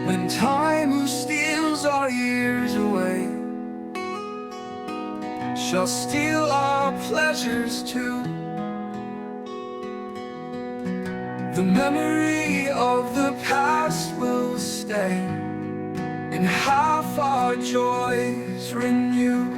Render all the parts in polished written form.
When time steals our years away, shall steal our pleasures too. The memory of the past will stay, and half our joys renew.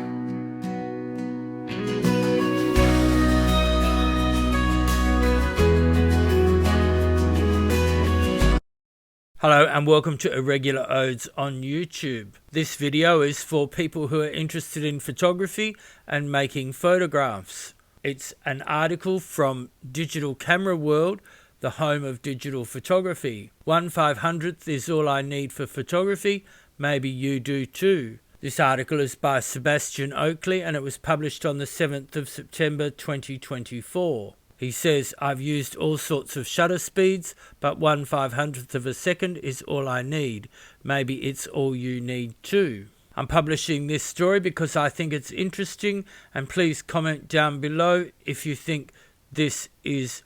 Hello and welcome to Irregular Odes on YouTube. This video is for people who are interested in photography and making photographs. It's an article from Digital Camera World, the home of digital photography. 1/500th is all I need for photography, maybe you do too. This article is by Sebastian Oakley and it was published on the 7th of September 2024. He says, I've used all sorts of shutter speeds, but 1/500th of a second is all I need. Maybe it's all you need too. I'm publishing this story because I think it's interesting, and please comment down below if you think this is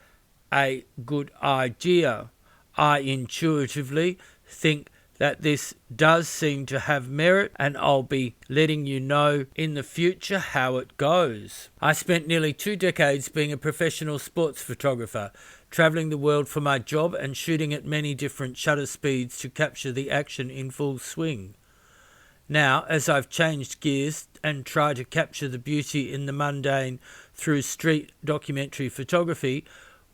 a good idea. I intuitively think that this does seem to have merit, and I'll be letting you know in the future how it goes. I spent nearly 2 decades being a professional sports photographer, travelling the world for my job and shooting at many different shutter speeds to capture the action in full swing. Now, as I've changed gears and try to capture the beauty in the mundane through street documentary photography,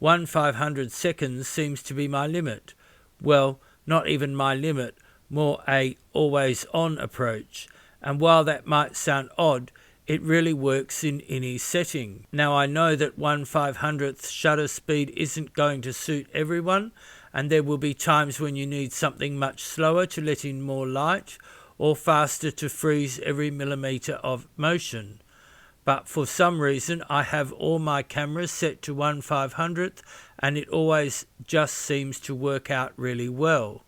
1/500 seconds seems to be my limit. Well, not even my limit, more a always-on approach. And while that might sound odd, it really works in any setting. Now I know that 1/500th shutter speed isn't going to suit everyone, and there will be times when you need something much slower to let in more light, or faster to freeze every millimetre of motion. But for some reason I have all my cameras set to 1/500th and it always just seems to work out really well.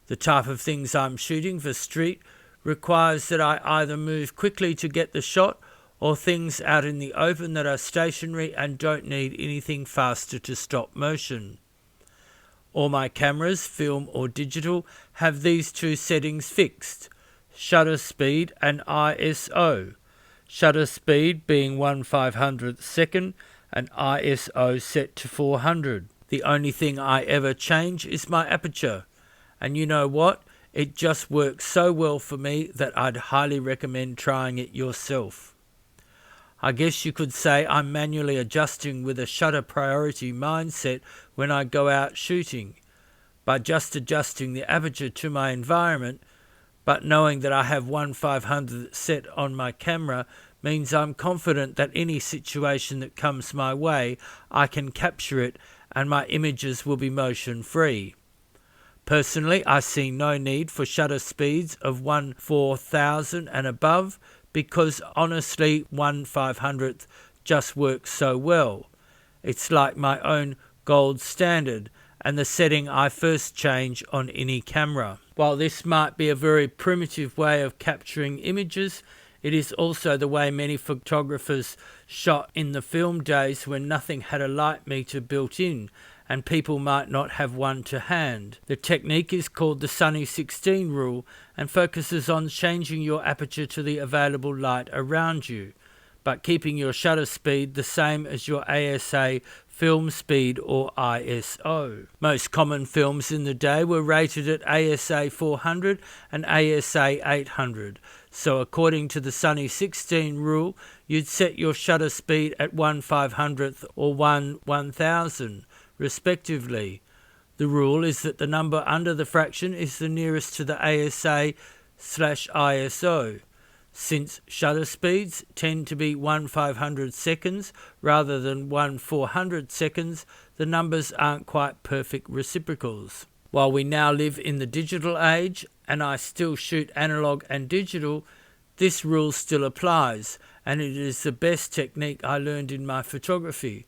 The type of things I'm shooting for street requires that I either move quickly to get the shot, or things out in the open that are stationary and don't need anything faster to stop motion. All my cameras, film or digital, have these 2 settings fixed: shutter speed and ISO. Shutter speed being 1/500th second and ISO set to 400. The only thing I ever change is my aperture. And you know what? It just works so well for me that I'd highly recommend trying it yourself. I guess you could say I'm manually adjusting with a shutter priority mindset when I go out shooting, by just adjusting the aperture to my environment, but knowing that I have 1/500th set on my camera means I'm confident that any situation that comes my way, I can capture it and my images will be motion free. Personally, I see no need for shutter speeds of 1/4000 and above, because honestly 1/500th just works so well. It's like my own gold standard and the setting I first change on any camera. While this might be a very primitive way of capturing images, it is also the way many photographers shot in the film days when nothing had a light meter built in and people might not have one to hand. The technique is called the Sunny 16 rule and focuses on changing your aperture to the available light around you, but keeping your shutter speed the same as your ASA film speed or ISO. Most common films in the day were rated at ASA 400 and ASA 800, so according to the Sunny 16 rule, you'd set your shutter speed at 1/500th or 1/1000 respectively. The rule is that the number under the fraction is the nearest to the ASA/ISO. Since shutter speeds tend to be 1/500 seconds rather than 1/400 seconds, the numbers aren't quite perfect reciprocals. While we now live in the digital age, and I still shoot analog and digital, this rule still applies, and it is the best technique I learned in my photography.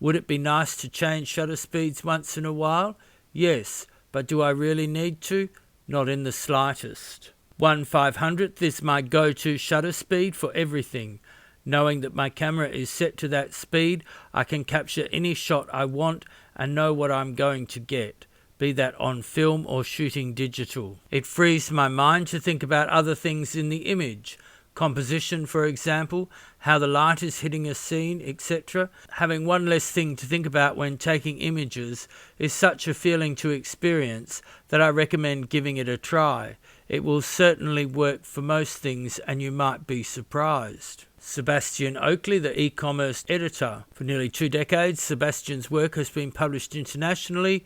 Would it be nice to change shutter speeds once in a while? Yes, but do I really need to? Not in the slightest. 1/500th is my go-to shutter speed for everything. Knowing that my camera is set to that speed, I can capture any shot I want and know what I'm going to get. be that on film or shooting digital. It frees my mind to think about other things in the image. Composition, for example, how the light is hitting a scene, etc. Having one less thing to think about when taking images is such a feeling to experience that I recommend giving it a try. It will certainly work for most things and you might be surprised. Sebastian Oakley, the e-commerce editor. For nearly 2 decades, Sebastian's work has been published internationally.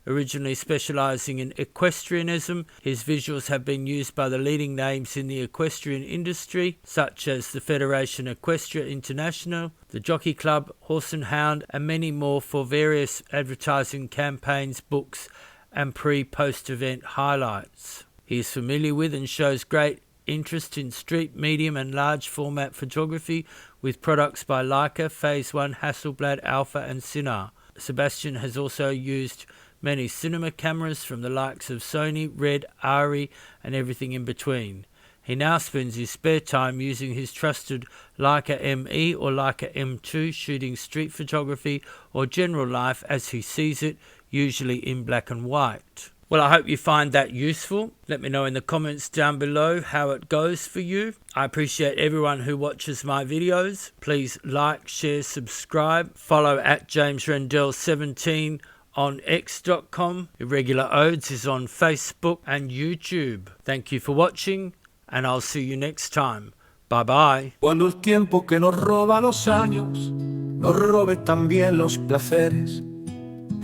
Originally specializing in equestrianism, his visuals have been used by the leading names in the equestrian industry, such as the Federation Equestria International, the Jockey Club, Horse and Hound, and many more for various advertising campaigns, books, and pre-post-event highlights. He is familiar with and shows great interest in street, medium, and large format photography with products by Leica, Phase 1, Hasselblad, Alpha, and Cine. Sebastian has also used many cinema cameras from the likes of Sony, Red, Arri, and everything in between. He now spends his spare time using his trusted Leica ME or Leica M2 shooting street photography or general life as he sees it, usually in black and white. Well, I hope you find that useful. Let me know in the comments down below how it goes for you. I appreciate everyone who watches my videos. Please like, share, subscribe. Follow at JamesRendell17 on x.com. Irregular Odes is on Facebook and YouTube. Thank you for watching, and I'll see you next time. Bye bye. Cuando el tiempo que nos roba los años nos robe también los placeres,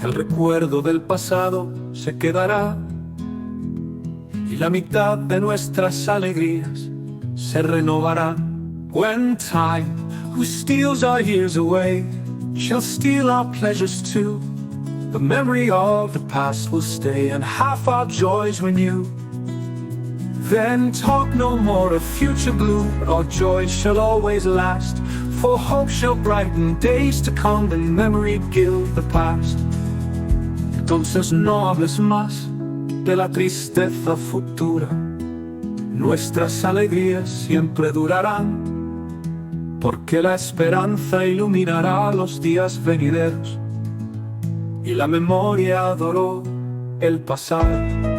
el recuerdo del pasado se quedará y la mitad de nuestras alegrías se renovará. When time, who steals our years away, shall steal our pleasures too, the memory of the past will stay and half our joys renew. Then talk no more of future gloom, but our joy shall always last, for hope shall brighten days to come and memory gild the past. Entonces no hables más de la tristeza futura, nuestras alegrías siempre durarán, porque la esperanza iluminará los días venideros y la memoria adoró el pasado.